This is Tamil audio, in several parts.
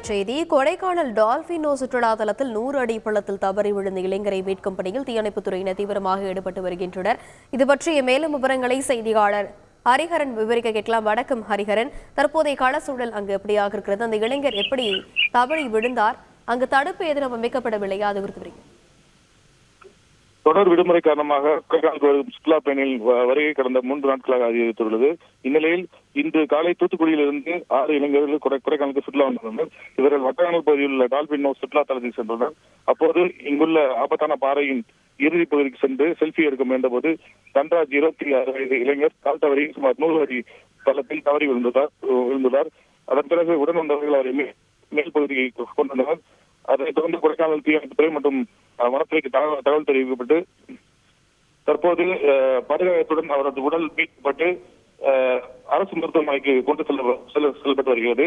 தலைப்புச் செய்தி. கொடைக்கானல் டால்பினோ சுற்றுலா தலத்தில் 100 அடி பள்ளத்தில் தவறி விழுந்த இளைஞரை மீட்கும் பணியில் தீயணைப்புத்துறையினர் தீவிரமாக ஈடுபட்டு வருகின்றனர். இது பற்றிய மேலும் விவரங்களை செய்தியாளர் ஹரிஹரன் விவரிக்க கேட்கலாம். வணக்கம் ஹரிஹரன், தற்போதைய கள சூழல் அங்கு எப்படியாக இருக்கிறது? அந்த இளைஞர் எப்படி தவறி விழுந்தார்? அங்கு தடுப்பு எதிரும் அமைக்கப்படவில்லையா? அது குறித்து தொடர் விடுமுறை காரணமாக கொடைக்கானல் சுற்றுலா பயணிகள் வருகை கடந்த 3 நாட்களாக அதிகரித்துள்ளது. இந்நிலையில் இன்று காலை தூத்துக்குடியிலிருந்து 6 இளைஞர்கள் கொடைக்கானலுக்கு சுற்றுலா வந்துள்ளனர். இவர்கள் வட்டக்கானல் பகுதியில் உள்ள டால்பினோ சுற்றுலா தலத்தில் சென்றுள்ளனர். அப்போது இங்குள்ள ஆபத்தான பாறையின் இறுதி பகுதிக்கு சென்று செல்ஃபி எடுக்க முயன்றபோது தன்ராஜ் 26 வயது இளைஞர் கால் தவறி சுமார் 100 அடி தளத்தில் தவறி விழுந்துள்ளார். அதன் பிறகு உடன் வந்தவர்கள் அவரை மேல் பகுதியை கொண்டு வந்தனர். அதைத் தொடர்ந்து கொடைக்கானல் தீயணைப்புத்துறை மற்றும் வனத்துறைக்கு தகவல் தெரிவிக்கப்பட்டு தற்போது படுகாயத்துடன் அவரது உடல் மீட்கப்பட்டு அரசு மருத்துவமனைக்கு கொண்டு செல்லப்பட்டு வருகிறது.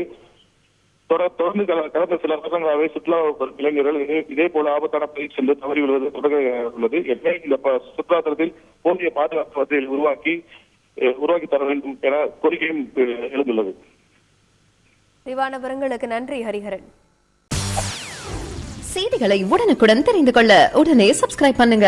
தொடர்ந்து கடந்த சில வருடங்களாகவே சுற்றுலா இளைஞர்கள் இதே போல ஆபத்தான பயிற்சி சென்று தவறி விழுவது தொடர்ந்து உள்ளது. எனவே இந்த சுற்றுலா தலத்தில் போதிய பாதுகாப்பு வசதிகளை உருவாக்கி தர வேண்டும் என கோரிக்கையும் எழுந்துள்ளது. விரிவான விவரங்களுக்கு நன்றி ஹரிஹரன். செய்திகளை உடனுக்குடன் தெரிந்து கொள்ள உடனே சப்ஸ்கிரைப் பண்ணுங்க.